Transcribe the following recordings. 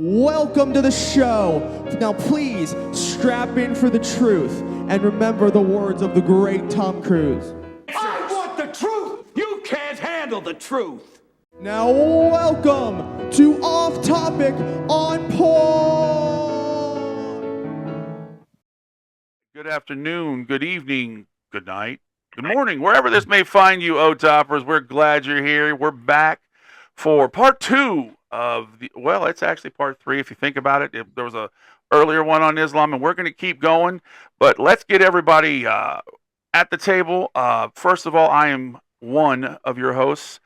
Welcome to the show. Now please strap in for the truth and remember the words of the great Tom Cruise. I want the truth. You can't handle the truth. Now welcome to Off Topic on Point. Good afternoon, good evening, good night, good morning, wherever this may find you, OTOPers. We're glad you're here. We're back for part two of the, well, it's actually part three if you think about it. There was a earlier one on Islam, and we're going to keep going. But let's get everybody at the table. First of all, I am one of your hosts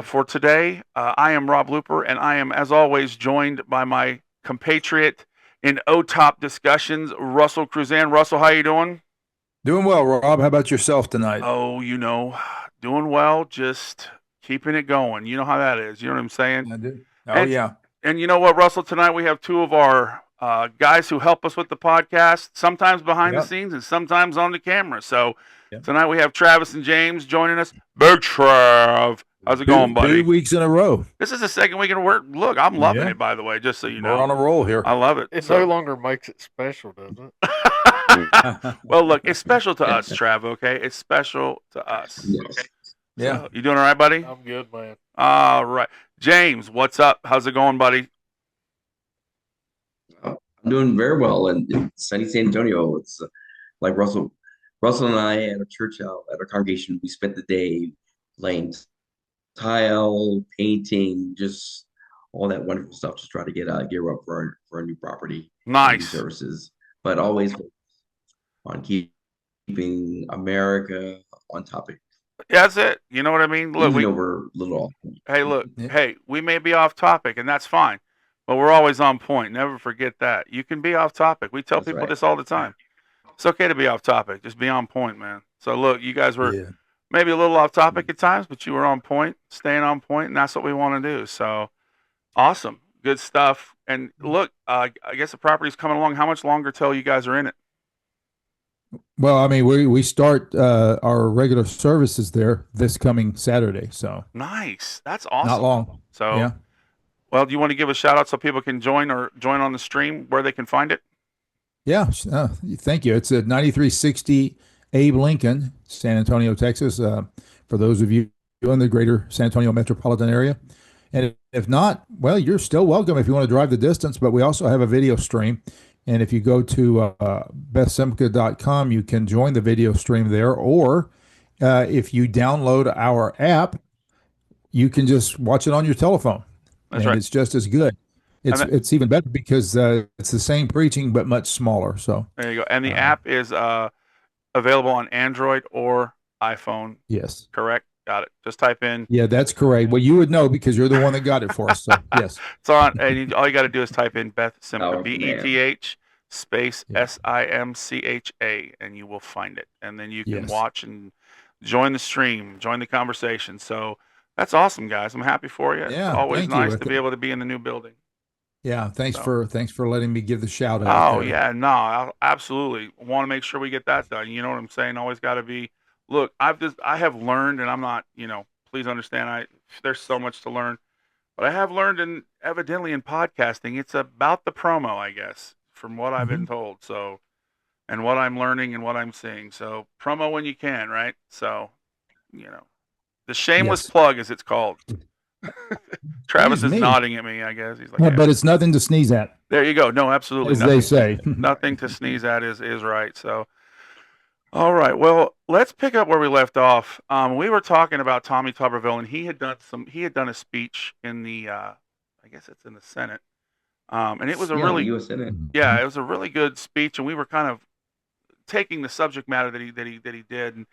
for today. I am Rob Looper, and I am, as always, joined by my compatriot in OTOP discussions, Russell Cruzan. Russell, how you doing? Doing well, Rob. How about yourself tonight? Oh, doing well, just keeping it going. You know how that is. You know what I'm saying? I do. Yeah. And you know what, Russell? Tonight we have two of our guys who help us with the podcast, sometimes behind the scenes and sometimes on the camera. So tonight we have Travis and James joining us. Big Trav. How's it going, buddy? 2 weeks in a row. This is the second week in a row. Look, I'm loving it, by the way, just so you know. We're on a roll here. I love it. It no longer makes it special, does it? Well, look, it's special to us, Trav, okay? It's special to us. Yes. Yeah. So, you doing all right, buddy? I'm good, man. All right. James, what's up? How's it going, buddy? I'm doing very well in sunny San Antonio. It's like Russell and I at a church out at our congregation. We spent the day laying tile, painting, just all that wonderful stuff to try to get gear up for our new property. Nice services, but always on keeping America on topic. Yeah, that's it. You know what I mean? Look, we're a little off. Hey, look, hey, we may be off topic, and that's fine, but we're always on point. Never forget that. You can be off topic. We tell people this all the time. It's okay to be off topic. Just be on point, man. So, look, you guys were maybe a little off topic at times, but you were on point, staying on point, and that's what we want to do. So, awesome. Good stuff. And, look, I guess the property's coming along. How much longer till you guys are in it? Well, I mean, we start our regular services there this coming Saturday. So nice. That's awesome. Not long. So, yeah. Well, do you want to give a shout out so people can join on the stream where they can find it? Yeah. Thank you. It's at 9360 Abe Lincoln, San Antonio, Texas. For those of you in the greater San Antonio metropolitan area. And if not, well, you're still welcome if you want to drive the distance, but we also have a video stream. And if you go to bethsimca.com, you can join the video stream there. Or if you download our app, you can just watch it on your telephone. That's right. It's just as good. It's even better because it's the same preaching, but much smaller. So there you go. And the app is available on Android or iPhone. Yes. Correct. Got it. Just type in. Yeah, that's correct. Well, you would know because you're the one that got it for us. So, yes. It's on. And all you got to do is type in Beth Simcha, BETH space SIMCHA, and you will find it. And then you can watch and join the stream, join the conversation. So that's awesome, guys. I'm happy for you. Yeah, it's always nice to be able to be in the new building. Yeah, thanks for letting me give the shout out. Oh yeah, no, I absolutely want to make sure we get that done. You know what I'm saying? Always got to be. Look, I have learned, and I'm not, please understand, there's so much to learn, but I have learned, and evidently in podcasting, it's about the promo, I guess, from what I've been told. So, and what I'm learning and what I'm seeing. So, promo when you can, right? So, the shameless plug, as it's called. Travis is nodding at me, I guess. He's like, yeah, but it's nothing to sneeze at. There you go. No, absolutely. As they say. Nothing to sneeze at is right. So, all right. Well, let's pick up where we left off. We were talking about Tommy Tuberville, and he had done a speech in the, I guess it's in the Senate, and it was a really, U.S. Senate. Yeah, it was a really good speech, and we were kind of taking the subject matter that he did, and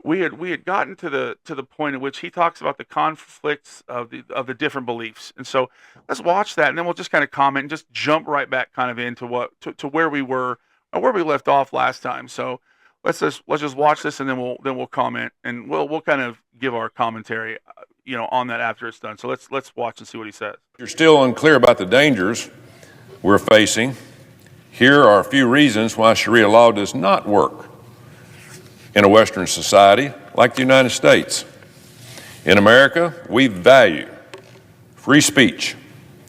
we had gotten to the point at which he talks about the conflicts of the different beliefs, and so let's watch that, and then we'll just kind of comment and just jump right back kind of into to where we were or where we left off last time. So. Let's just watch this, and then we'll comment, and we'll kind of give our commentary, on that after it's done. So let's watch and see what he says. If you're still unclear about the dangers we're facing, here are a few reasons why Sharia law does not work in a Western society like the United States. In America, we value free speech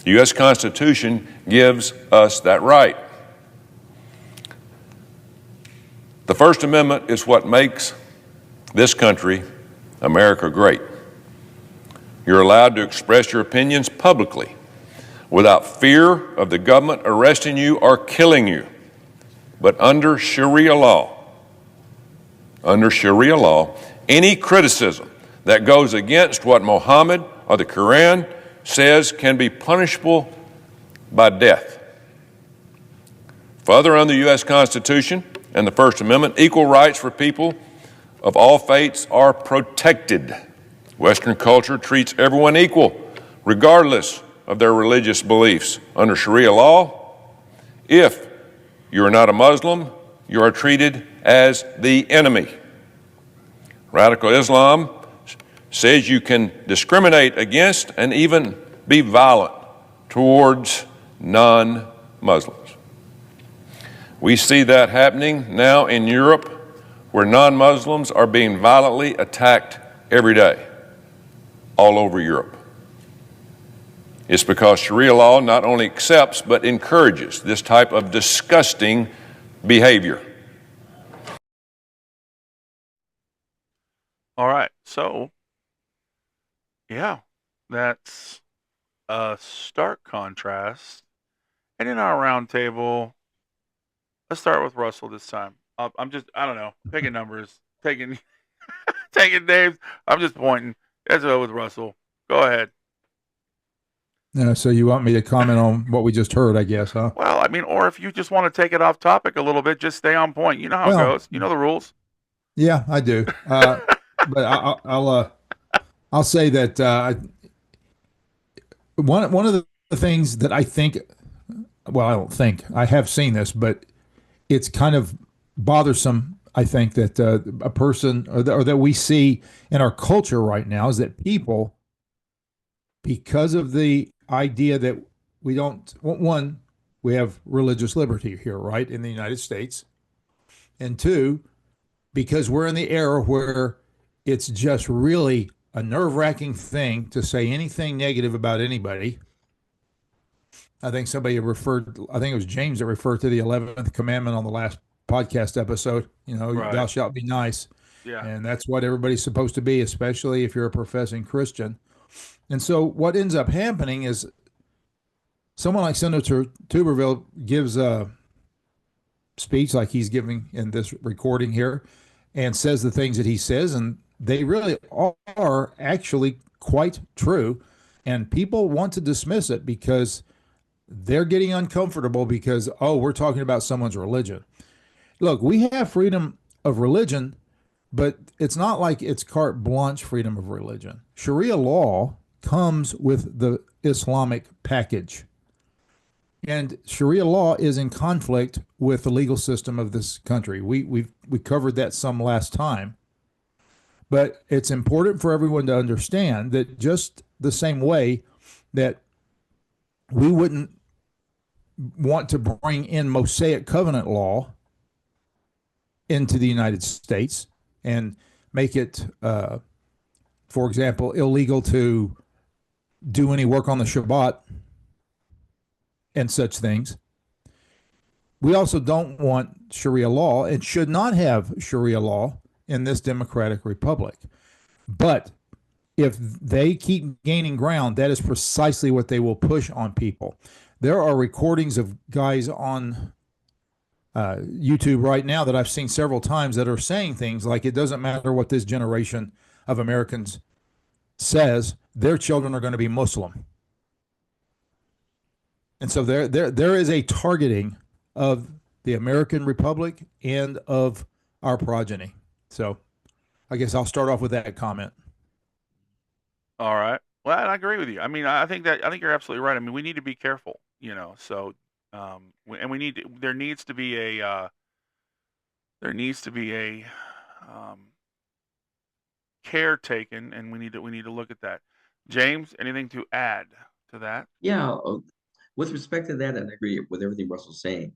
The U.S. Constitution gives us that right. The First Amendment is what makes this country, America, great. You're allowed to express your opinions publicly without fear of the government arresting you or killing you. But under Sharia law, any criticism that goes against what Muhammad or the Quran says can be punishable by death. Further, under the U.S. Constitution and the First Amendment, equal rights for people of all faiths are protected. Western culture treats everyone equal, regardless of their religious beliefs. Under Sharia law, if you are not a Muslim, you are treated as the enemy. Radical Islam says you can discriminate against and even be violent towards non-Muslims. We see that happening now in Europe, where non-Muslims are being violently attacked every day, all over Europe. It's because Sharia law not only accepts but encourages this type of disgusting behavior. All right, so yeah, that's a stark contrast. And in our roundtable, let's start with Russell this time. I don't know, picking numbers, taking names. I'm just pointing. Let's go with Russell. Go ahead. So you want me to comment on what we just heard, I guess, huh? Well, I mean, or if you just want to take it off topic a little bit, just stay on point. You know how it goes. You know the rules. Yeah, I do. But I'll say that one of the things that I think, well, I don't think I have seen this, but it's kind of bothersome. I think that a person or that we see in our culture right now is that people, because of the idea that we don't, one, we have religious liberty here, right, in the United States, and two, because we're in the era where it's just really a nerve-wracking thing to say anything negative about anybody. I think somebody referred, I think it was James that referred to the 11th commandment on the last podcast episode. You know, Right. Thou shalt be nice. Yeah. And that's what everybody's supposed to be, especially if you're a professing Christian. And so what ends up happening is someone like Senator Tuberville gives a speech like he's giving in this recording here and says the things that he says, and they really are actually quite true. And people want to dismiss it because they're getting uncomfortable because, oh, we're talking about someone's religion. Look, we have freedom of religion, but it's not like it's carte blanche freedom of religion. Sharia law comes with the Islamic package. And Sharia law is in conflict with the legal system of this country. We covered that some last time. But it's important for everyone to understand that just the same way that we wouldn't want to bring in Mosaic covenant law into the United States and make it, for example, illegal to do any work on the Shabbat and such things. We also don't want Sharia law and should not have Sharia law in this democratic republic. But if they keep gaining ground, that is precisely what they will push on people. There are recordings of guys on YouTube right now that I've seen several times that are saying things like, it doesn't matter what this generation of Americans says, their children are going to be Muslim. And so there is a targeting of the American Republic and of our progeny. So I guess I'll start off with that comment. All right. Well, I agree with you. I mean, I think you're absolutely right. I mean, we need to be careful, you know. So, there needs to be a care taken, and we need to look at that. James, anything to add to that? Yeah, with respect to that, and I agree with everything Russell's saying.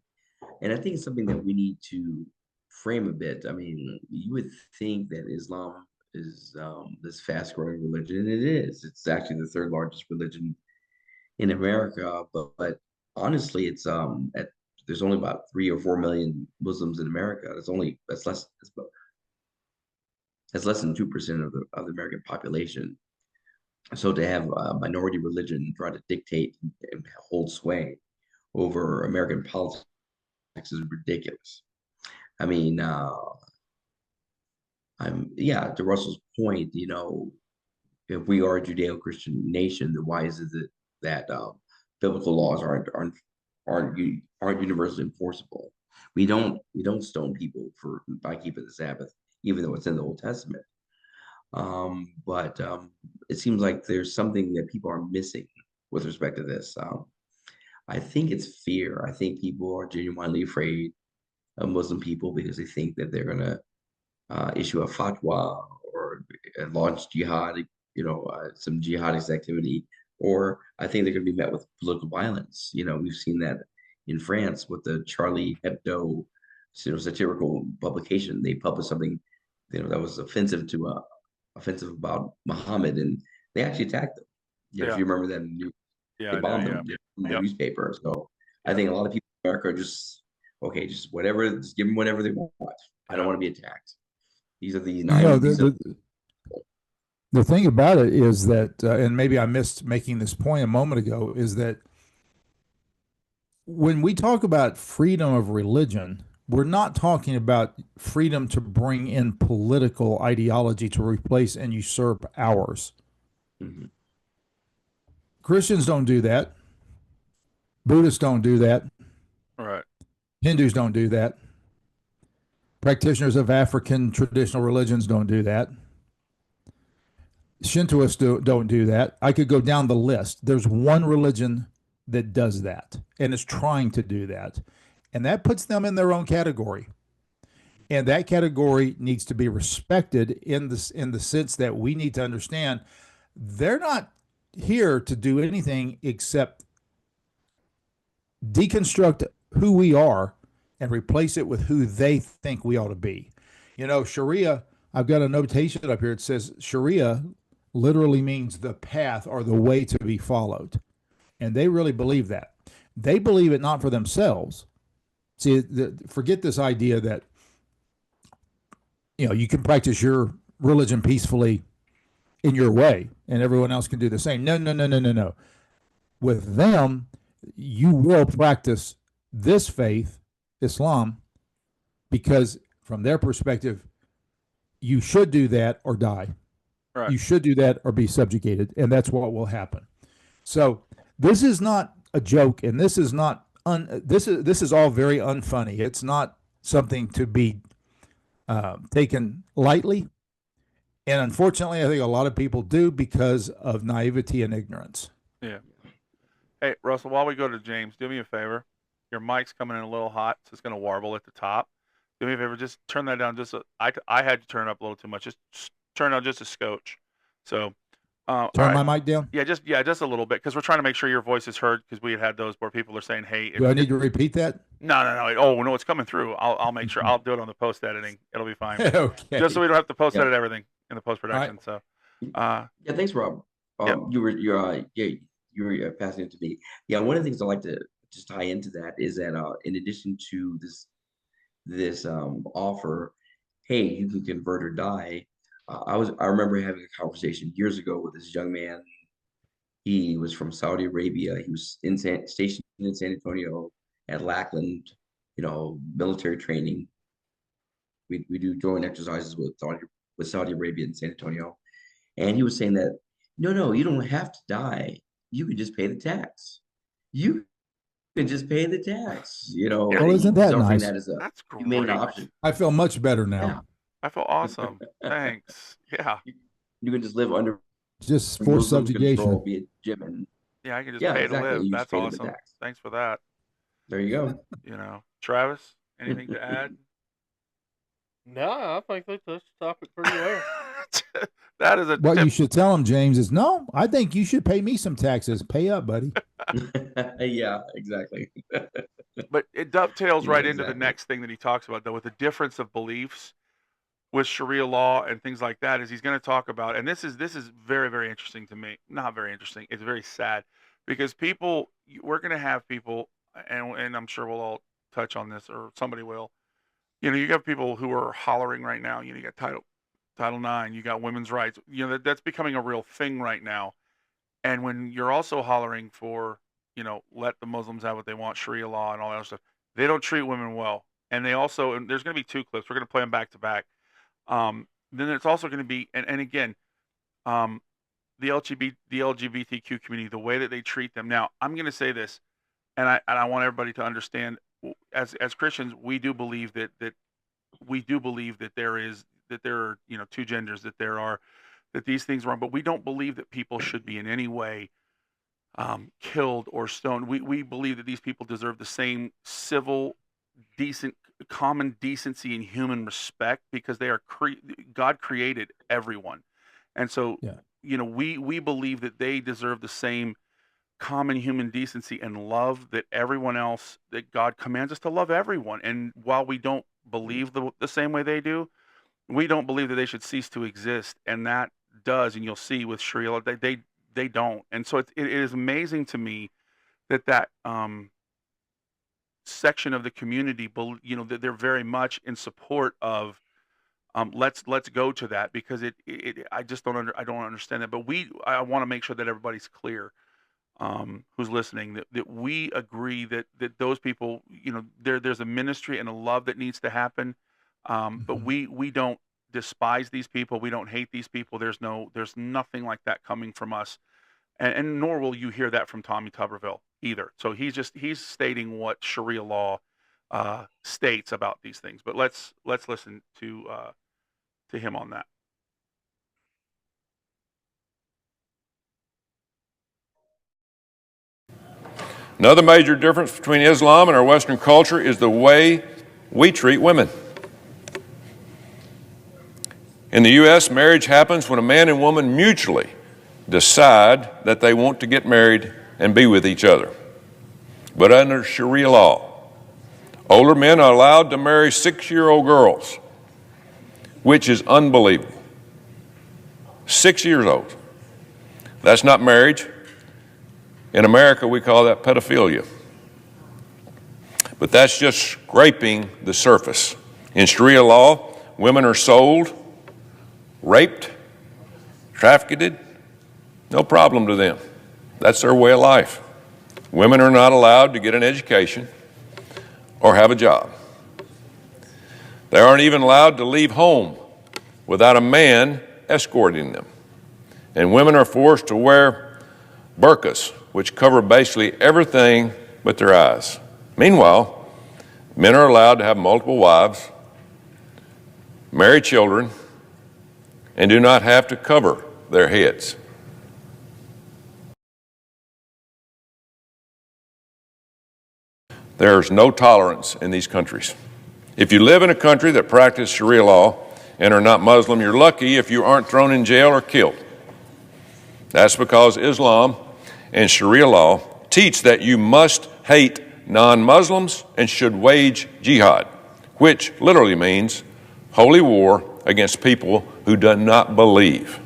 And I think it's something that we need to frame a bit. I mean, you would think that Islam is this fast-growing religion, and it is. It's actually the third largest religion in America, but honestly, there's only about 3 or 4 million Muslims in America. That's less than 2% of the American population. So to have a minority religion try to dictate and hold sway over American politics is ridiculous. I mean, to Russell's point, if we are a Judeo-Christian nation, then why is it that biblical laws aren't universally enforceable? We don't stone people by keeping the Sabbath, even though it's in the Old Testament. But it seems like there's something that people are missing with respect to this. I think it's fear. I think people are genuinely afraid of Muslim people because they think that they're going to issue a fatwa or launch jihad, some jihadist activity, or I think they're going to be met with political violence. We've seen that in France with the Charlie Hebdo, satirical publication. They published something, that was offensive about Muhammad, and they actually attacked them. Yeah. If you remember that, Yeah, they I know, bombed yeah. them in the Yep. newspaper. So I think a lot of people in America are just okay, just whatever, just give them whatever they want. I don't Yeah. want to be attacked. These are the You know, the thing about it is that, and maybe I missed making this point a moment ago, is that when we talk about freedom of religion, we're not talking about freedom to bring in political ideology to replace and usurp ours. Mhm. Christians don't do that. Buddhists don't do that. Right. Hindus don't do that. Practitioners of African traditional religions don't do that. Shintoists don't do that. I could go down the list. There's one religion that does that and is trying to do that. And that puts them in their own category. And that category needs to be respected in the sense that we need to understand they're not here to do anything except deconstruct who we are and replace it with who they think we ought to be. Sharia, I've got a notation up here. It says Sharia literally means the path or the way to be followed. And they really believe that. They believe it not for themselves. See, forget this idea that you can practice your religion peacefully in your way and everyone else can do the same. No. With them, you will practice this faith, Islam, because from their perspective, you should do that or die. Right. You should do that or be subjugated, and that's what will happen. So this is not a joke, and this is not this is all very unfunny. It's not something to be taken lightly, and unfortunately, I think a lot of people do because of naivety and ignorance. Yeah. Hey, Russell, while we go to James, do me a favor. Your mic's coming in a little hot, so it's going to warble at the top. Do me a favor, just turn that down. I had to turn it up a little too much. Just turn down just a scotch. So, turn my mic down. Yeah, just a little bit, because we're trying to make sure your voice is heard. Because we had those where people are saying, "Hey." Do I need to repeat that? No. Oh no, it's coming through. I'll make sure. I'll do it on the post editing. It'll be fine. Okay. Just so we don't have to post edit everything in the post production. So. Yeah, thanks, Rob. You were passing it to me. Yeah, one of the things I like to just tie into that is that in addition to this offer, hey, you can convert or die. I remember having a conversation years ago with this young man. He was from Saudi Arabia. He was stationed in San Antonio at Lackland, military training. We do joint exercises with Saudi Arabia and San Antonio. And he was saying that, no, you don't have to die. You can just pay the tax. You can just pay the tax. Well, isn't that nice? That as a That's great. humane option. I feel much better now. Yeah. I feel awesome. Thanks. Yeah. You can just live under just forced subjugation. Control, be a gym and Yeah, I can just pay to live. You That's just pay the awesome. tax. Thanks for that. There you go. Travis, anything to add? No, I think they touched the topic pretty well. That is a What tip. you should tell them, James, is no. I think you should pay me some taxes. Pay up, buddy. Yeah, exactly. But it dovetails Yeah, right into the exactly. next thing that he talks about, though, with the difference of beliefs with Sharia law and things like that. Is he's going to talk about, and this is very, very interesting to me. Not very interesting. It's very sad because we're going to have people, and I'm sure we'll all touch on this, or somebody will. You got people who are hollering right now. You got Title IX, you got women's rights. That's becoming a real thing right now. And when you're also hollering for, let the Muslims have what they want, Sharia law and all that other stuff, they don't treat women well. And and there's going to be two clips. We're going to play them back to back. Then it's also going to be, and again, the LGBTQ community, the way that they treat them. Now, I'm going to say this, and I want everybody to understand, as Christians, we do believe that there are two genders, that these things are wrong, but we don't believe that people should be in any way killed or stoned. We believe that these people deserve the same civil, decent, common decency and human respect, because they are God created everyone, and so we believe that they deserve the same common human decency and love that everyone else, that God commands us to love everyone. And while we don't believe the same way they do, we don't believe that they should cease to exist. And that does, and you'll see with Sharia law, they don't. And so it is amazing to me that section of the community, that they're very much in support of let's go to that, because I just don't understand that. But I want to make sure that everybody's clear, who's listening, that we agree that those people, there's a ministry and a love that needs to happen. But we don't despise these people. We don't hate these people. There's nothing like that coming from us. And nor will you hear that from Tommy Tuberville either. So he's stating what Sharia law states about these things. But let's listen to him on that. Another major difference between Islam and our Western culture is the way we treat women. In the U.S., marriage happens when a man and woman mutually decide that they want to get married and be with each other. But under Sharia law, older men are allowed to marry 6-year-old girls, which is unbelievable. 6 years old. That's not marriage. In America, we call that pedophilia. But that's just scraping the surface. In Sharia law, women are sold, raped, trafficked, no problem to them. That's their way of life. Women are not allowed to get an education or have a job. They aren't even allowed to leave home without a man escorting them. And women are forced to wear burqas, which cover basically everything but their eyes. Meanwhile, men are allowed to have multiple wives, marry children, and do not have to cover their heads. There's no tolerance in these countries. If you live in a country that practices Sharia law and are not Muslim, you're lucky if you aren't thrown in jail or killed. That's because Islam and Sharia law teach that you must hate non-Muslims and should wage jihad, which literally means holy war against people who do not believe.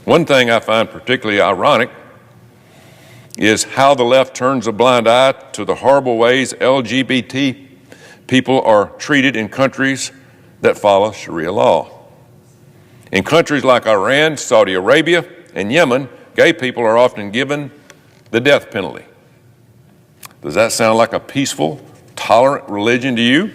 One thing I find particularly ironic is how the left turns a blind eye to the horrible ways LGBT people are treated in countries that follow Sharia law. In countries like Iran, Saudi Arabia, and Yemen, gay people are often given the death penalty. Does that sound like a peaceful, tolerant religion to you?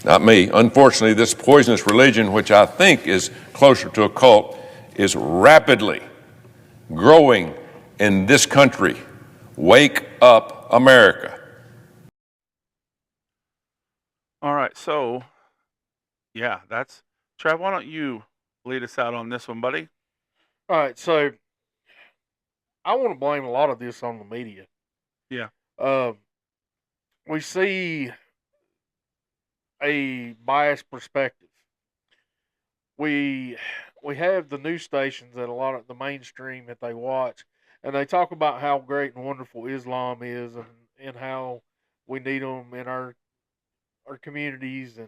Not me. Unfortunately, this poisonous religion, which I think is closer to a cult, is rapidly growing in this country. Wake up, America. All right, so, yeah, that's... Trav, why don't you lead us out on this one, buddy? All right, so I want to blame a lot of this on the media. Yeah. We see a biased perspective. We have the news stations that a lot of the mainstream that they watch, and they talk about how great and wonderful Islam is, and how we need them in our communities,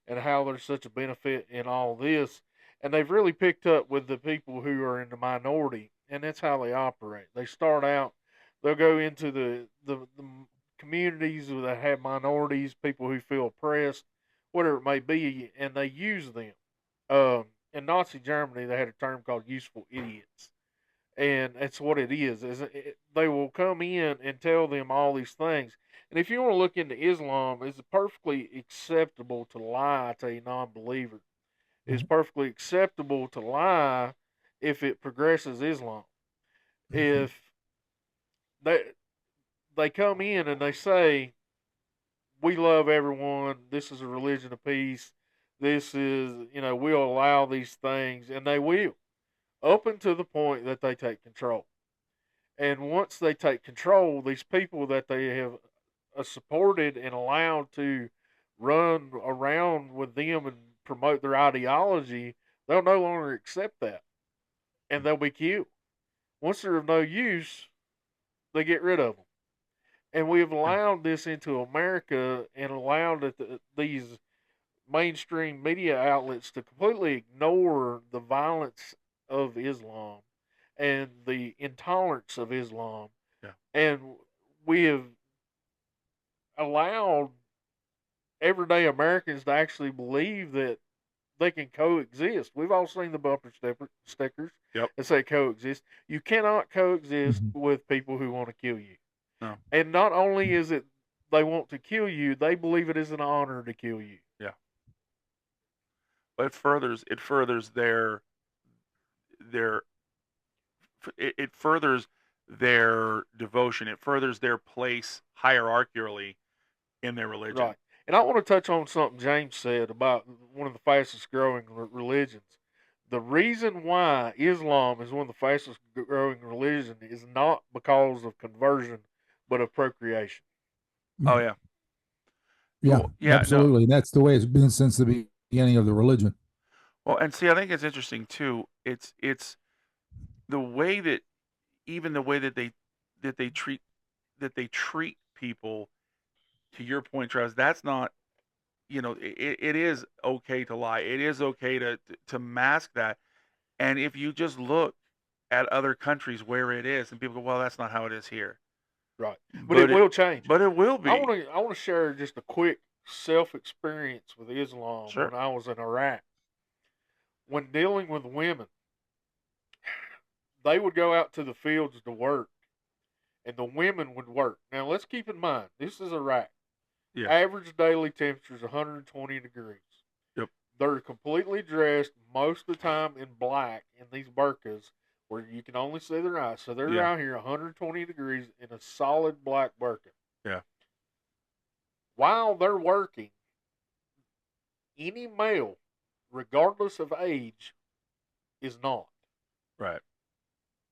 and how there's such a benefit in all this. And they've really picked up with the people who are in the minority, and that's how they operate. They start out They'll go into the communities that have minorities, people who feel oppressed, whatever it may be, and they use them. In Nazi Germany, they had a term called useful idiots, and that's what it is. They will come in and tell them all these things. And if you want to look into Islam, it's perfectly acceptable to lie to a non-believer. It's perfectly acceptable to lie if it progresses Islam. If they they come in and they say, "We love everyone. This is a religion of peace. This is, we'll allow these things," and they will, up until the point that they take control. And once they take control, these people that they have supported and allowed to run around with them and promote their ideology, they'll no longer accept that, and they'll be killed. Once they're of no use, they get rid of them. And we've allowed this into America and allowed these mainstream media outlets to completely ignore the violence of Islam and the intolerance of Islam. Yeah. And we have allowed everyday Americans to actually believe that they can coexist. We've all seen the bumper stickers Yep. that say coexist. You cannot coexist with people who want to kill you. No. And not only is it they want to kill you, they believe it is an honor to kill you. Yeah. But it furthers their it furthers their devotion. It furthers their place hierarchically in their religion. Right. And I want to touch on something James said about one of the fastest growing religions. The reason why Islam is one of the fastest growing religions is not because of conversion, but of procreation. Oh yeah. Yeah, Well, yeah, no. absolutely. And that's the way it's been since the beginning of the religion. Well, and see, I think it's interesting too. It's the way that they treat people. To your point, Travis, that's not, it is okay to lie. It is okay to mask that. And if you just look at other countries where it is, and people go, well, that's not how it is here. Right. But it will change. But it will be. I want to share just a quick self experience with Islam Sure. when I was in Iraq. When dealing with women, they would go out to the fields to work, and the women would work. Now, let's keep in mind, this is Iraq. Yeah. Average daily temperature is 120 degrees. Yep. They're completely dressed most of the time in black in these burqas where you can only see their eyes. So they're out here 120 degrees in a solid black burqa. Yeah. While they're working, any male, regardless of age, is not. Right.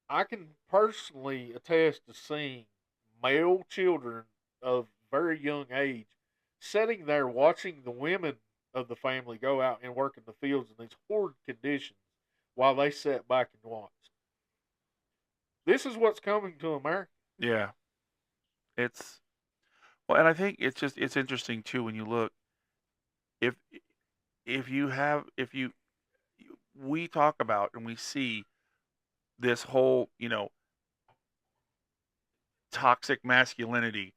I can personally attest to seeing male children of very young age sitting there watching the women of the family go out and work in the fields in these horrid conditions while they sat back and watched. This is what's coming to America. Yeah. Well, and I think it's interesting too when you look, if we talk about and we see this whole, toxic masculinity,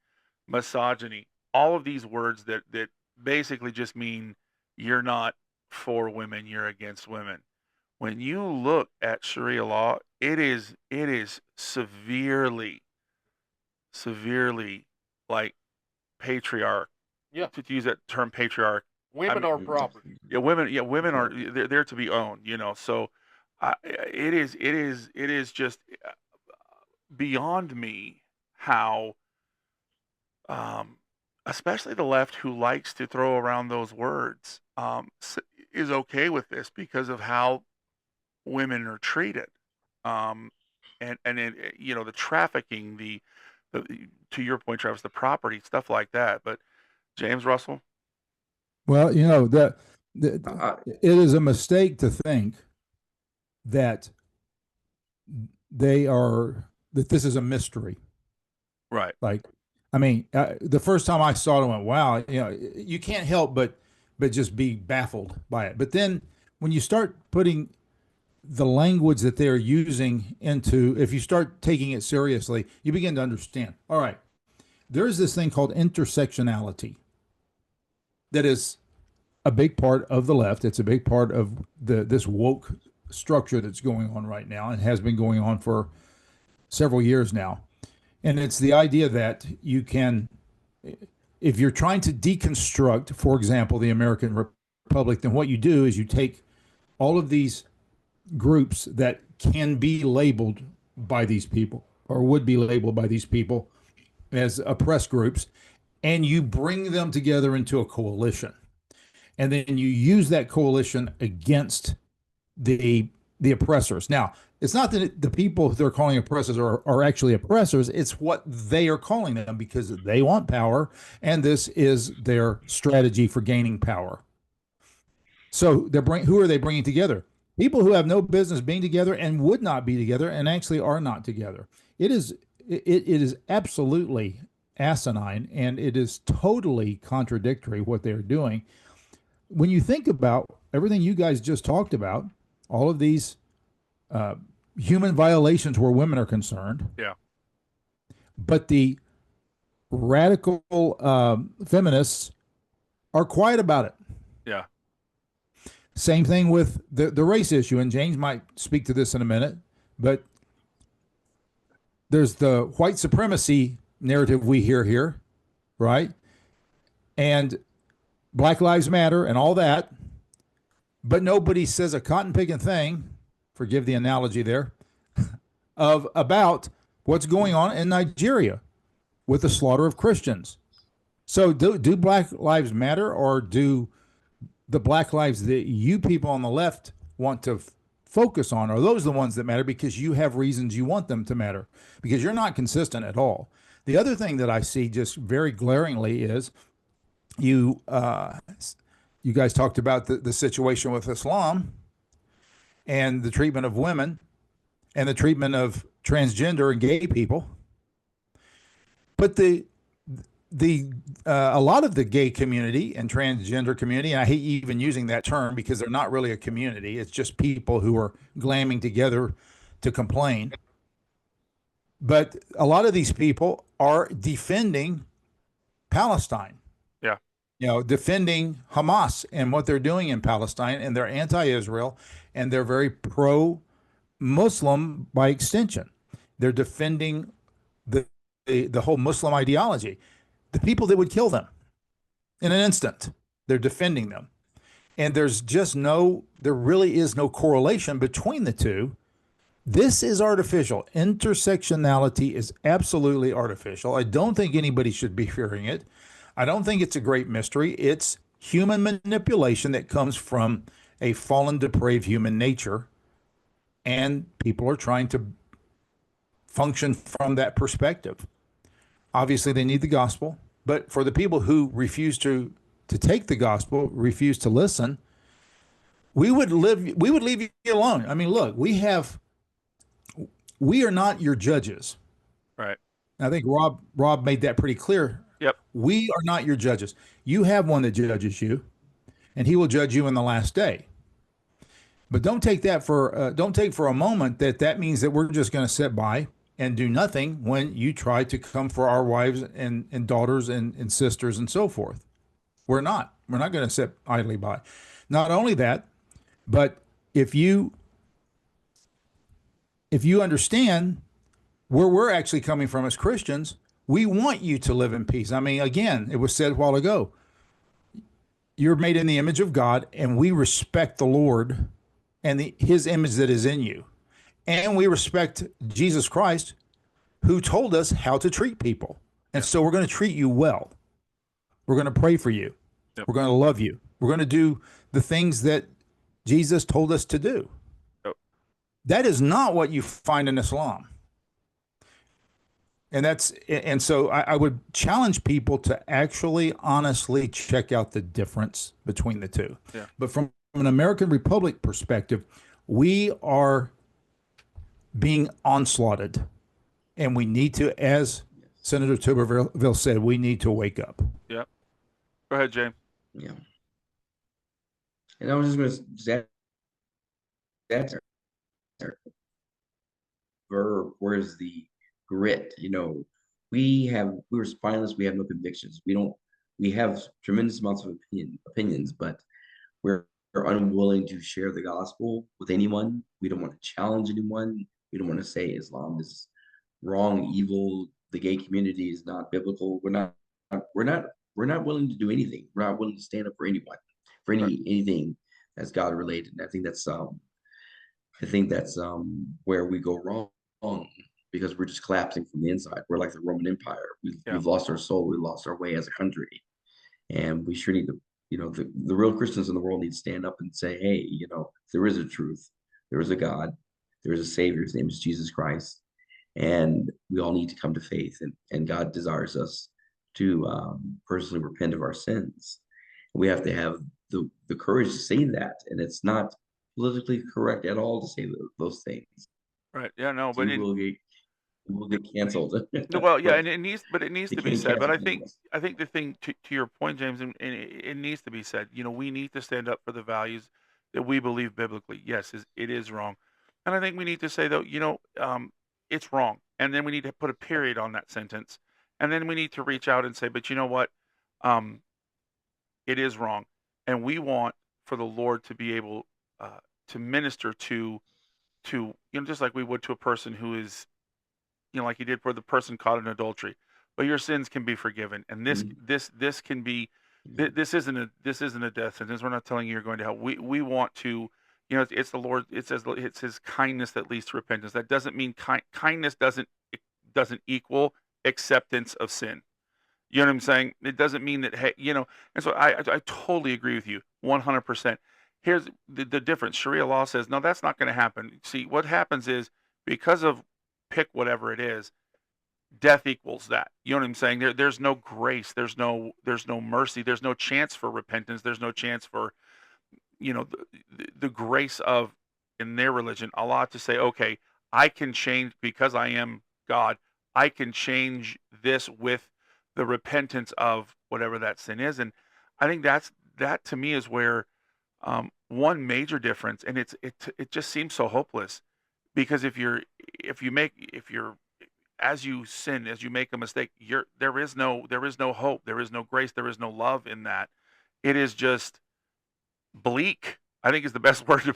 misogyny, all of these words that basically just mean you're not for women, you're against women. When you look at Sharia law, it is severely like patriarch. Yeah. To use that term, patriarch. Women are property. Yeah, women are they're to be owned. So it is just beyond me how, especially the left who likes to throw around those words, is okay with this because of how women are treated, and the trafficking, the to your point, Travis, the property stuff like that. But James Russell. Well, it is a mistake to think that that this is a mystery. Right. Like, I mean, the first time I saw it, I went, wow, you can't help but just be baffled by it. But then when you start putting the language that they're using into, if you start taking it seriously, you begin to understand. All right, there's this thing called intersectionality that is a big part of the left. It's a big part of this woke structure that's going on right now and has been going on for several years now. And it's the idea that you can, if you're trying to deconstruct, for example, the American Republic, then what you do is you take all of these groups that can be labeled by these people or would be labeled by these people as oppressed groups, and you bring them together into a coalition. And then you use that coalition against the oppressors. Now, it's not that the people they're calling oppressors are actually oppressors. It's what they are calling them because they want power, and this is their strategy for gaining power. So who are they bringing together? People who have no business being together and would not be together and actually are not together. It is absolutely asinine, and it is totally contradictory what they're doing. When you think about everything you guys just talked about, all of these human violations where women are concerned. Yeah. But the radical feminists are quiet about it. Yeah. Same thing with the race issue, and James might speak to this in a minute, but there's the white supremacy narrative we hear here, right? And Black Lives Matter and all that, but nobody says a cotton picking thing, forgive the analogy there, about what's going on in Nigeria with the slaughter of Christians. So do Black Lives matter, or do the Black lives that you people on the left want to focus on, are those the ones that matter because you have reasons you want them to matter? Because you're not consistent at all. The other thing that I see just very glaringly is you guys talked about the situation with Islam and the treatment of women and the treatment of transgender and gay people. But a lot of the gay community and transgender community, and I hate even using that term because they're not really a community. It's just people who are glamming together to complain. But a lot of these people are defending Palestine. Yeah. Defending Hamas and what they're doing in Palestine, and they're anti-Israel, and they're very pro-Muslim by extension. They're defending the whole Muslim ideology. The people that would kill them in an instant, they're defending them. And there really is no correlation between the two. This is artificial. Intersectionality is absolutely artificial. I don't think anybody should be fearing it. I don't think it's a great mystery. It's human manipulation that comes from a fallen, depraved human nature. And people are trying to function from that perspective. Obviously, they need the gospel. But for the people who refuse to take the gospel, refuse to listen, we would leave you alone. I mean, look, we are not your judges. Right. I think Rob made that pretty clear. Yep. We are not your judges. You have one that judges you, and he will judge you in the last day. But don't take for a moment that means that we're just going to sit by and do nothing when you try to come for our wives and daughters and sisters and so forth. We're not going to sit idly by. Not only that, but if you understand where we're actually coming from as Christians, we want you to live in peace. I mean, again, it was said a while ago, you're made in the image of God, and we respect the Lord and his image that is in you. And we respect Jesus Christ, who told us how to treat people. And so we're going to treat you well. We're going to pray for you. Yep. We're going to love you. We're going to do the things that Jesus told us to do. Yep. That is not what you find in Islam. And so I would challenge people to actually honestly check out the difference between the two. Yeah. But from an American Republic perspective, we are being onslaughted, and we need to, as Senator Tuberville said, we need to wake up. Yep. Go ahead, James. Yeah. And I was just going to add verb? Where's the grit? We're spineless. We have no convictions. We have tremendous amounts of opinions, but we're unwilling to share the gospel with anyone. We don't want to challenge anyone. We don't want to say Islam is wrong, evil. The gay community is not biblical. We're not. We're not willing to do anything. We're not willing to stand up for anyone, for anything that's God related. And I think that's where we go wrong because we're just collapsing from the inside. We're like the Roman Empire. We've lost our soul. We lost our way as a country, and we sure need to. The real Christians in the world need to stand up and say, hey, there is a truth, there is a God, there is a Savior. His name is Jesus Christ, and we all need to come to faith. And God desires us to personally repent of our sins. We have to have the courage to say that, and it's not politically correct at all to say those things. Right. Yeah. No. So But we'll get canceled. no, well, yeah, But and it needs they to be can't said. But cancel us. I think the thing to your point, James, and it needs to be said. We need to stand up for the values that we believe biblically. Yes, it is wrong, and I think we need to say though, it's wrong, and then we need to put a period on that sentence, and then we need to reach out and say, but you know what, um, it is wrong, and we want for the Lord to be able to minister to just like we would to a person who is like he did for the person caught in adultery. But your sins can be forgiven, and this can be. This isn't a death sentence. We're not telling you you're going to hell. We want to, it's the Lord. It says it's His kindness that leads to repentance. That doesn't mean kindness doesn't equal acceptance of sin. You know what I'm saying? It doesn't mean that And so I totally agree with you 100%. Here's the difference. Sharia law says no, that's not going to happen. See, what happens is because of pick whatever it is, death equals that. You know what I'm saying? There's no grace, there's no mercy, there's no chance for repentance, there's no chance for the grace of, in their religion, Allah to say, okay, I can change because I am God. I can change this with the repentance of whatever that sin is, and I think that to me is where one major difference, and it just seems so hopeless because if you're as you sin, as you make a mistake, there is no hope, there is no grace, there is no love in that. It is just bleak. I think is the best word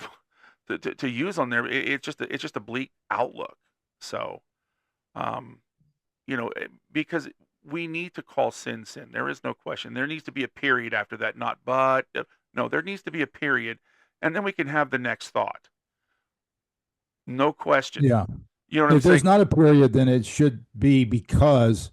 to use on there. It's just a bleak outlook. So, because we need to call sin sin. There is no question. There needs to be a period after that. Not but no. There needs to be a period, and then we can have the next thought. No question. Yeah. You know what I'm If saying? there's not a period, then it should be because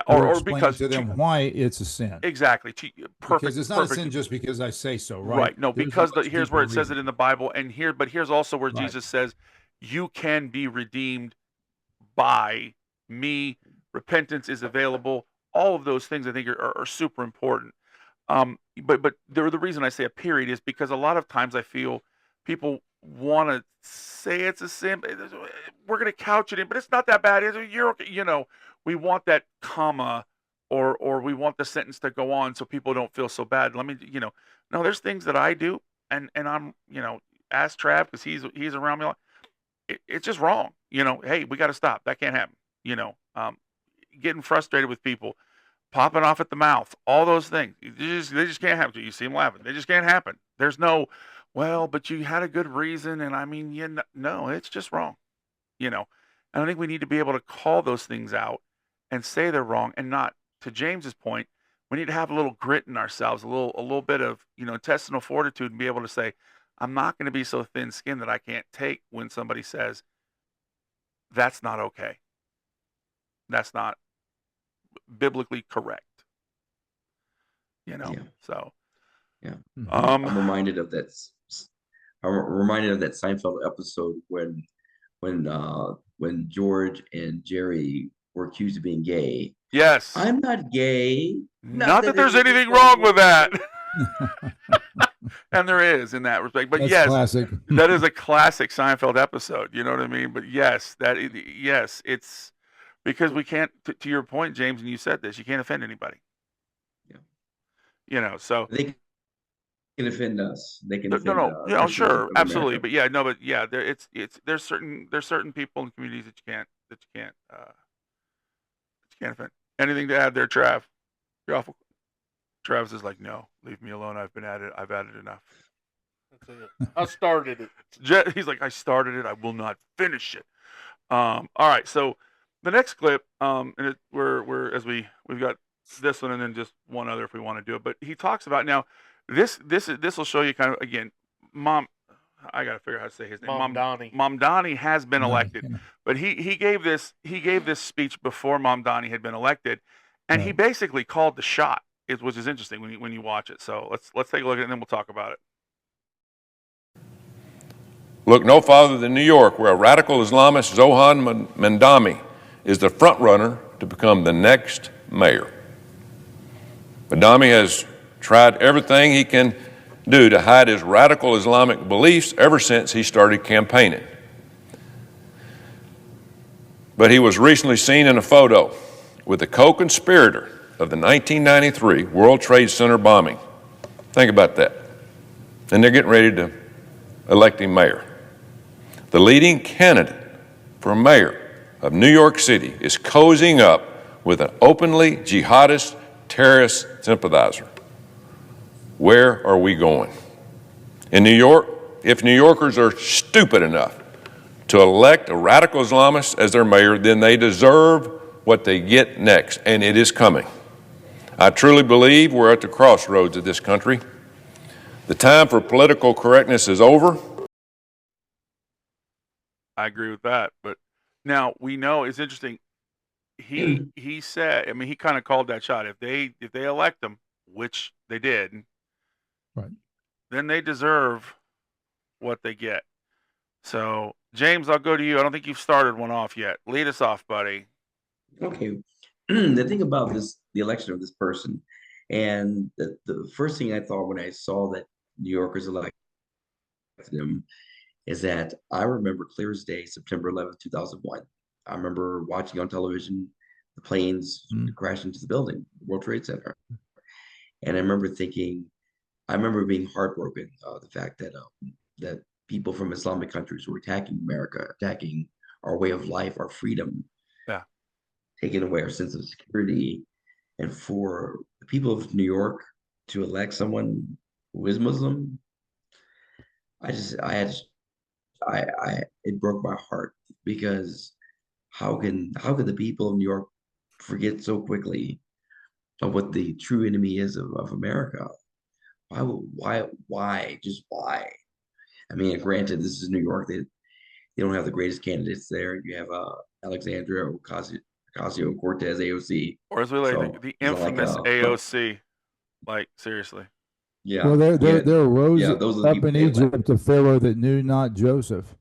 or because to them why it's a sin. Exactly. Perfect. Because it's not a sin just because I say so, right? Right. No, because here's where it says it in the Bible, but here's also where Right. Jesus says, "You can be redeemed by me. Repentance is available." All of those things I think are super important. But the reason I say a period is because a lot of times I feel people want to say it's a sin. We're going to couch it in, but it's not that bad. You're okay. We want that comma, or we want the sentence to go on so people don't feel so bad. Let me, no, there's things that I do, and I'm, ask Trav because he's around me. It's just wrong. Hey, we got to stop. That can't happen. Getting frustrated with people, popping off at the mouth, all those things. They just can't happen. You see them laughing. They just can't happen. There's no, well, but you had a good reason, and I mean, no, it's just wrong. And I think we need to be able to call those things out and say they're wrong, and not, to James's point, we need to have a little grit in ourselves, a little bit of intestinal fortitude, and be able to say, I'm not going to be so thin-skinned that I can't take when somebody says that's not okay. That's not biblically correct. Yeah. So yeah. Mhm. I'm reminded of that. I'm reminded of that Seinfeld episode when George and Jerry were accused of being gay. yes, I'm not gay. not that there's anything wrong with that. And there is in that respect. But That's yes, classic. that is a classic Seinfeld episode. You know what I mean? But yes, it's because we can't, to your point, James, and you said this, you can't offend anybody. Yeah. So I think can offend us. They can No, offend no, Christians sure, of absolutely, America. but yeah, no, but yeah, there's certain people in communities that you can't offend. Anything to add there, Trav? You're awful. Travis is like, no, leave me alone. I've been at it. I've added enough. That's it. I started it. He's like, I started it. I will not finish it. All right. So the next clip, and we're as we've got this one and then just one other if we want to do it. But he talks about now this will show you kind of again, Mom. I got to figure out how to say his name. Mom Donnie. Mom Donnie has been Donnie, elected, yeah. but he gave this speech before Mom Donnie had been elected, and he Right. basically called the shot. Which is interesting when you watch it. So let's take a look at it and then we'll talk about it. Look no farther than New York, where a radical Islamist, Zohan Mandami, is the front runner to become the next mayor. Mandami has tried everything he can do to hide his radical Islamic beliefs ever since he started campaigning. But he was recently seen in a photo with a co-conspirator of the 1993 World Trade Center bombing. Think about that. And they're getting ready to elect him mayor. The leading candidate for mayor of New York City is cozying up with an openly jihadist terrorist sympathizer. Where are we going? In New York, if New Yorkers are stupid enough to elect a radical Islamist as their mayor, then they deserve what they get next, and it is coming. I truly believe we're at the crossroads of this country. The time for political correctness is over. I agree with that. But now we know it's interesting. He said, I mean, he kind of called that shot. If they elect him, which they did, Right. then they deserve what they get. So James, I'll go to you. I don't think you've started one off yet. Lead us off, buddy. Okay. The thing about the election of this person, and the first thing I thought when I saw that New Yorkers elected him is that I remember clear as day, September 11th, 2001. I remember watching on television the planes crash into the building, the World Trade Center. And I remember being heartbroken, the fact that people from Islamic countries were attacking America, attacking our way of life, our freedom, Yeah. taking away our sense of security. And for the people of New York to elect someone who is Muslim, it broke my heart, because how can the people of New York forget so quickly of what the true enemy is of America? Why, just why? I mean, granted, this is New York. They don't have the greatest candidates there. You have Alexandria Ocasio-Cortez, AOC. Or as we like So the it's not like infamous AOC. Like seriously. yeah, Well, there arose yeah, those are the up people in they elect. Egypt a pharaoh that knew not Joseph.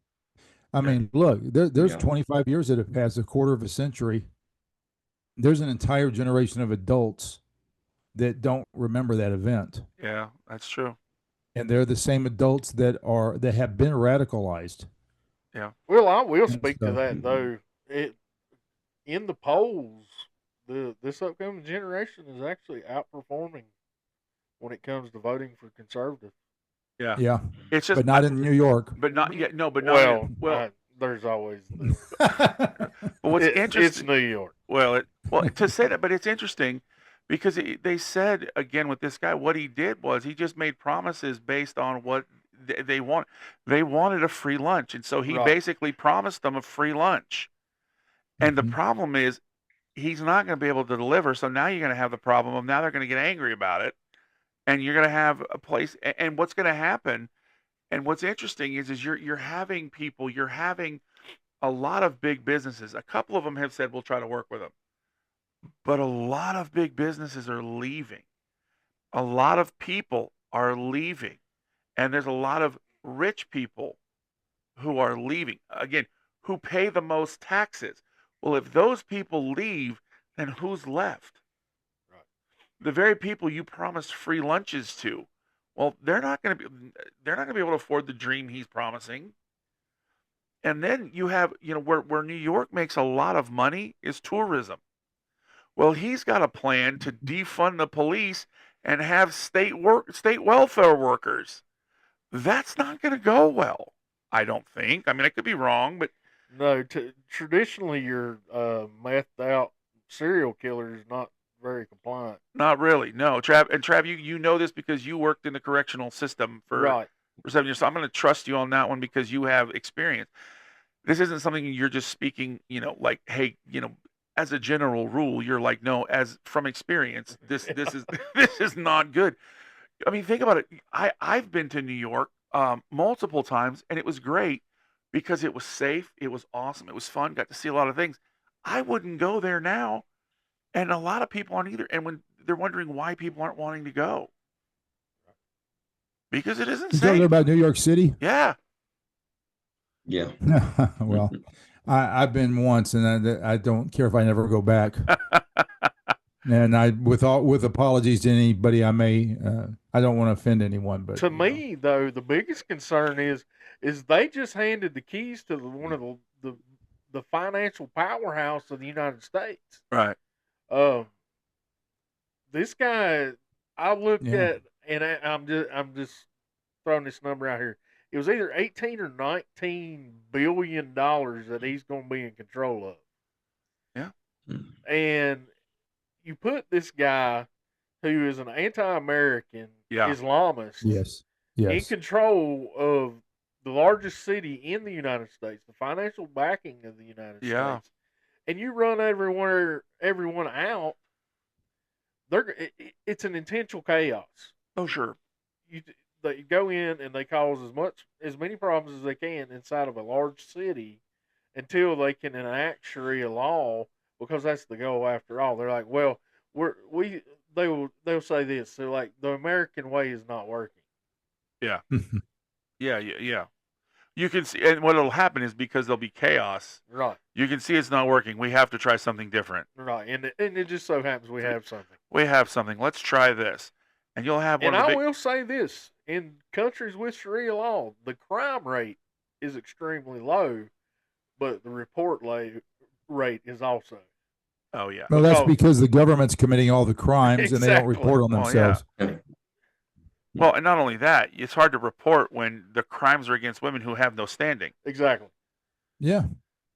I mean, look, there's Yeah. 25 years that have passed, a quarter of a century. There's an entire generation of adults that don't remember that event, Yeah, that's true. and they're the same adults that have been radicalized. Yeah. Well, I will And speak to so- that though. In the polls, this upcoming generation is actually outperforming when it comes to voting for conservative. Yeah. Yeah, It's just but not in New York. but not yet. No, but not Well, well. there's always But what's it's interesting? New York. Well, to say that, but it's interesting because they said again with this guy, what he did was he just made promises based on what they want. They wanted a free lunch, and so he Right. basically promised them a free lunch. And the Mhm. problem is he's not going to be able to deliver. So now you're going to have the problem of now they're going to get angry about it, and you're going to have a place. And what's going to happen? And what's interesting is you're having people, you're having a lot of big businesses. A couple of them have said we'll try to work with them, but a lot of big businesses are leaving. A lot of people are leaving, and there's a lot of rich people who are leaving. Again, who pay the most taxes. Well, if those people leave, then who's left? Right. The very people you promised free lunches to. Well, they're not going to be able to afford the dream he's promising. And then you have, where New York makes a lot of money is tourism. Well, he's got a plan to defund the police and have state welfare workers. That's not going to go well, I don't think. I mean, I could be wrong, but No, traditionally your methed out serial killer is not very compliant. not really. No, Trav, you know this because you worked in the correctional system for 7 years. So I'm going to trust you on that one because you have experience. This isn't something you're just speaking, like, hey, as a general rule, you're like, no, as from experience, this is this is not good. I mean, think about it. I've been to New York multiple times, and it was great because it was safe, it was awesome, it was fun, got to see a lot of things. I wouldn't go there now, and a lot of people aren't either. And when they're wondering why people aren't wanting to go, because it isn't You talking safe. about New York City? Yeah. Yeah. Well, I've been once, and I don't care if I never go back. And with apologies to anybody, I don't want to offend anyone, but to me though, the biggest concern is they just handed the keys to one of the financial powerhouse of the United States. Right. This guy, I looked Yeah. at, and I'm just throwing this number out here. It was either 18 or 19 billion dollars that he's going to be in control of. Yeah. And you put this guy who is an anti-American Yeah. Islamist yes, in control of the largest city in the United States, the financial backing of the United Yeah. States, and you run everyone out, it's an intentional chaos. Oh, sure. They go in and they cause as many problems as they can inside of a large city until they can enact Sharia law, because that's the goal after all. They're like, well, they'll say this. They're like, the American way is not working. Yeah. Yeah. You can see, and what will happen is because there'll be chaos. Right. You can see it's not working. We have to try something different. Right. And it just so happens we have something. We have something. Let's try this. And you'll have one And of the I big, will say this: in countries with Sharia law, the crime rate is extremely low, but the report rate is also. Oh, yeah. Well, that's because the government's committing all the crimes and they don't Exactly. report on Oh, yeah. themselves. Well, and not only that, it's hard to report when the crimes are against women who have no standing. Exactly. Yeah.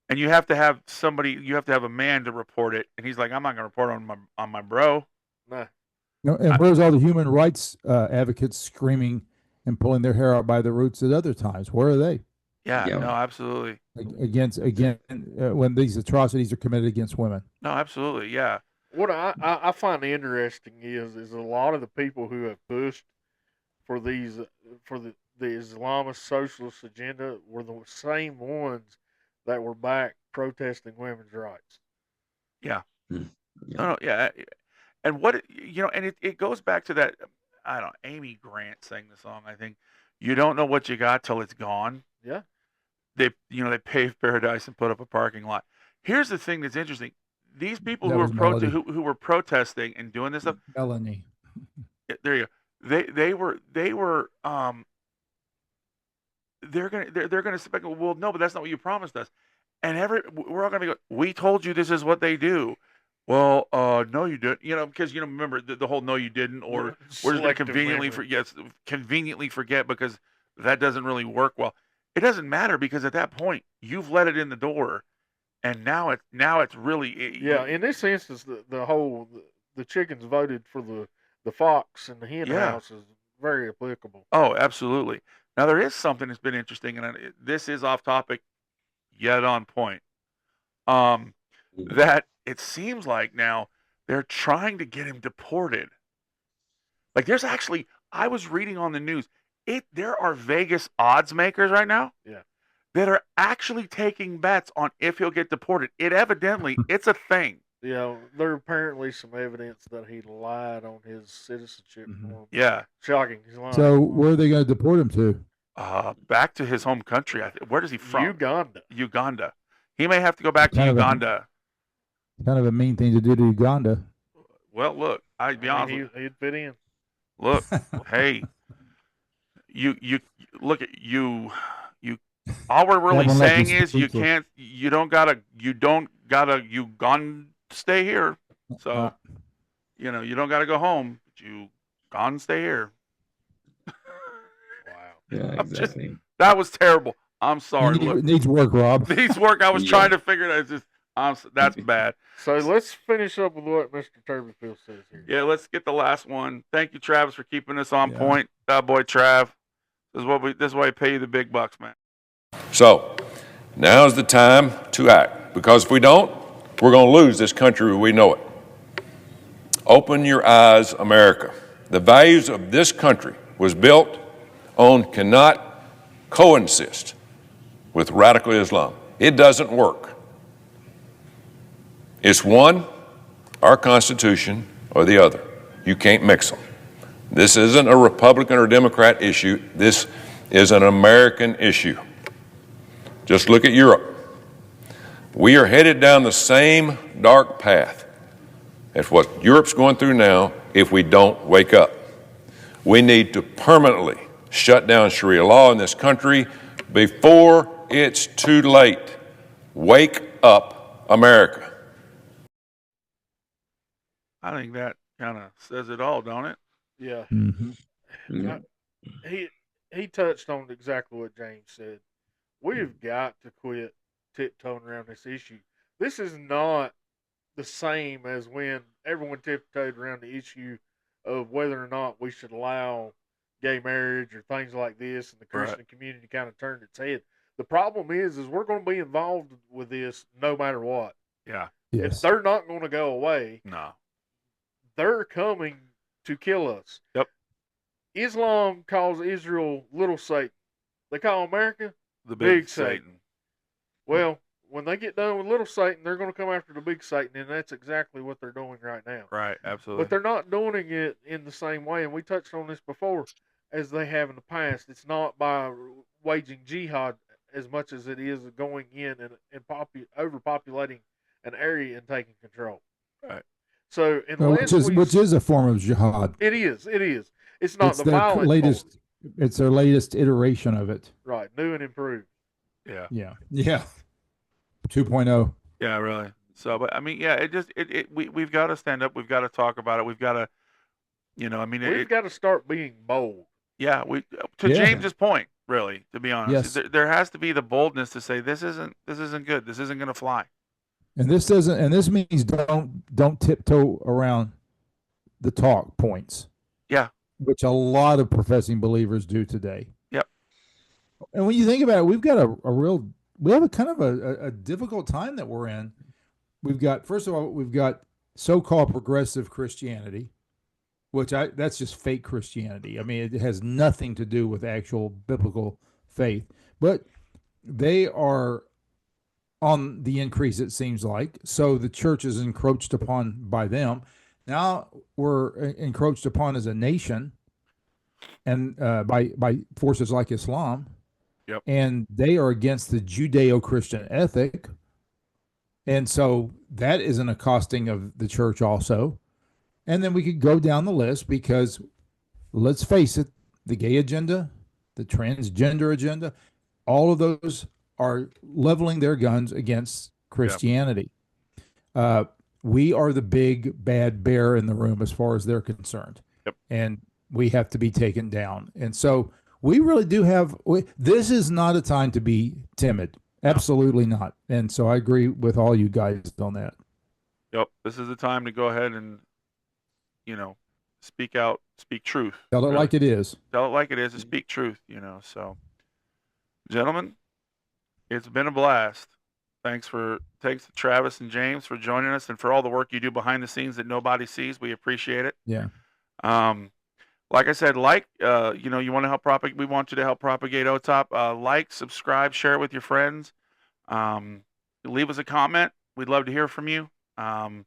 And you have to have a man to report it. And he's like, I'm not going to report on my bro. Nah. And where's all the human rights advocates screaming and pulling their hair out by the roots at other times? Where are they? Yeah. Yeah. No, absolutely. Against when these atrocities are committed against women. No, absolutely. Yeah. What I find interesting is a lot of the people who have pushed for the Islamist socialist agenda were the same ones that were back protesting women's rights. Yeah. Yeah. No, yeah. And and it goes back to that, I don't know, Amy Grant sang the song, I think. You don't know what you got till it's gone. Yeah. They paved paradise and put up a parking lot. Here's the thing that's interesting. These people That who was Melody. who were protesting and doing this stuff, Melanie. there you go. They're gonna sit back and go, well, no, but that's not what you promised us. And we're all gonna be we told you this is what they do. Well, no, you didn't. Because remember the whole no, you didn't, or we're just gonna conveniently forget because that doesn't really work well. It doesn't matter because at that point you've let it in the door, and now it's really Yeah. In this instance, the chickens voted for the fox and the hen house is very applicable. Oh, absolutely. Now there is something that's been interesting, and this is off topic, yet on point. That it seems like now they're trying to get him deported. Like there's actually, I was reading on the news, there are Vegas odds makers right now. Yeah. That are actually taking bets on if he'll get deported. It's a thing. Yeah, there apparently some evidence that he lied on his citizenship form. Yeah. Shocking. He's lying. So where are they going to deport him to? Back to his home country. Where is he from? Uganda. He may have to go back to Uganda. Kind of a mean thing to do to Uganda. Well, look, I'd be honest. He'd fit in. Look, hey, you look at you. All we're really saying is you don't gotta Uganda stay here. So you don't gotta go home. But Gone and stay here. Wow. Yeah, exactly. That was terrible. I'm sorry. Look, Needs work, Rob. needs work. I was Yeah. trying to figure it out. It's just, that's bad. So let's finish up with what Mr. Turbyfield says here. Yeah, let's get the last one. Thank you, Travis, for keeping us on Yeah. point. That boy Trav. This is why we pay you the big bucks, man. So, now's the time to act, because if we don't, we're going to lose this country we know it. Open your eyes, America. The values of this country was built on cannot coexist with radical Islam. It doesn't work. It's one, our Constitution, or the other. You can't mix them. This isn't a Republican or Democrat issue. This is an American issue. Just look at Europe. We are headed down the same dark path as what Europe's going through now if we don't wake up. We need to permanently shut down Sharia law in this country before it's too late. Wake up, America. I think that kind of says it all, don't it? Yeah. Mhm. Yeah. He touched on exactly what James said. We've got to quit tiptoeing around this issue. This is not the same as when everyone tiptoed around the issue of whether or not we should allow gay marriage or things like this, and the Christian community kind of turned its head. The problem is we're going to be involved with this no matter what. Yeah. If Yes. they're not going to go away, No. they're coming to kill us. Yep. Islam calls Israel Little Satan. They call America The Big big Satan. Satan. Well, when they get done with Little Satan, they're going to come after the Big Satan, and that's exactly what they're doing right now. Right. Absolutely. But they're not doing it in the same way, and we touched on this before, as they have in the past. It's not by waging jihad as much as it is going in and overpopulating an area and taking control. Right. So Well, unless which is a form of jihad. it is. It's not It's the their violent latest. form. It's their latest iteration of it. Right, new and improved. Yeah. Yeah. Yeah. 2.0. Yeah. Really. So, but I mean, yeah. We've got to stand up. We've got to talk about it. We've got to, I mean, We've got to start being bold. yeah. To Yeah. James's point, really, to be honest, Yes. there has to be the boldness to say this isn't good. This isn't going to fly. And this doesn't. And this means don't tiptoe around the talk points. Yeah. Which a lot of professing believers do today. Yep. And when you think about it, we've got we have a kind of a difficult time that we're in. First of all, we've got so-called progressive Christianity, which that's just fake Christianity. I mean, it has nothing to do with actual biblical faith, but they are on the increase, it seems like. So the church is encroached upon by them. Now we're encroached upon as a nation, and by forces like Islam. Yep. And they are against the Judeo-Christian ethic, and so that is an accosting of the church also. And then we could go down the list, because let's face it, the gay agenda, the transgender agenda, all of those are leveling their guns against Christianity. We are the big bad bear in the room as far as they're concerned. Yep. And we have to be taken down. And so we really do this is not a time to be timid. Absolutely not. And so I agree with all you guys on that. Yep. This is the time to go ahead and, speak out, speak truth. Tell it really. like it is. Tell it like it is and speak truth, So, gentlemen, it's been a blast. Thanks to Travis and James for joining us and for all the work you do behind the scenes that nobody sees. We appreciate it. Yeah. Like I said, you want to help propagate. We want you to help propagate OTOP. Like, subscribe, share it with your friends. Leave us a comment. We'd love to hear from you. And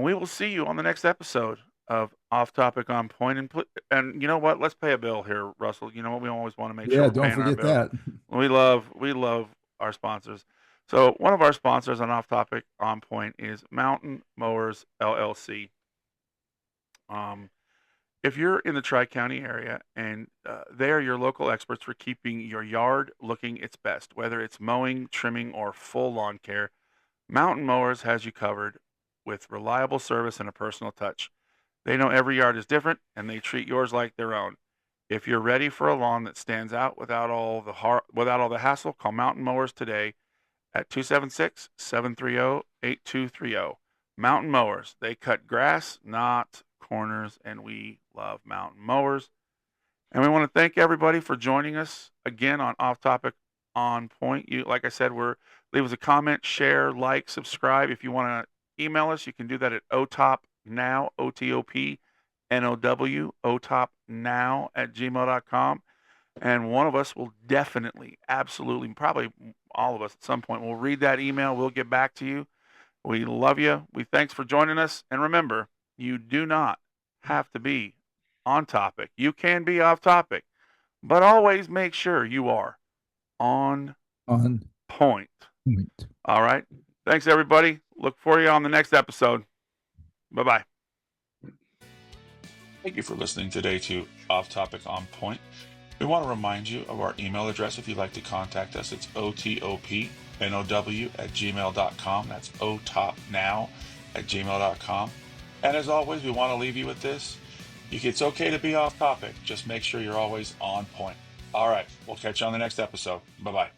we will see you on the next episode of Off Topic on Point. And you know what? Let's pay a bill here, Russell. You know what? We always want to make sure. Yeah, we're don't paying our forget bill. that. We love our sponsors. So one of our sponsors on Off Topic on Point is Mountain Mowers LLC. If you're in the Tri-County area and they are your local experts for keeping your yard looking its best, whether it's mowing, trimming, or full lawn care, Mountain Mowers has you covered with reliable service and a personal touch. They know every yard is different, and they treat yours like their own. If you're ready for a lawn that stands out without all the hassle, call Mountain Mowers today at 276-730-8230. Mountain Mowers. They cut grass, not corners, and we love Mountain Mowers. And we want to thank everybody for joining us again on Off Topic On Point. Like I said, leave us a comment, share, like, subscribe. If you want to email us, you can do that at OTOPnow, OTOPNOW, OTOPnow@gmail.com. And one of us will definitely, absolutely, probably all of us at some point will read that email. We'll get back to you. We love you. Thanks for joining us. And remember, you do not have to be on topic. You can be off topic, but always make sure you are on point. All right. Thanks, everybody. Look for you on the next episode. Bye-bye. Thank you for listening today to Off Topic On Point. We want to remind you of our email address if you'd like to contact us. It's otopnow@gmail.com. That's otopnow@gmail.com. And as always, we want to leave you with this. It's okay to be off topic. Just make sure you're always on point. All right. We'll catch you on the next episode. Bye-bye.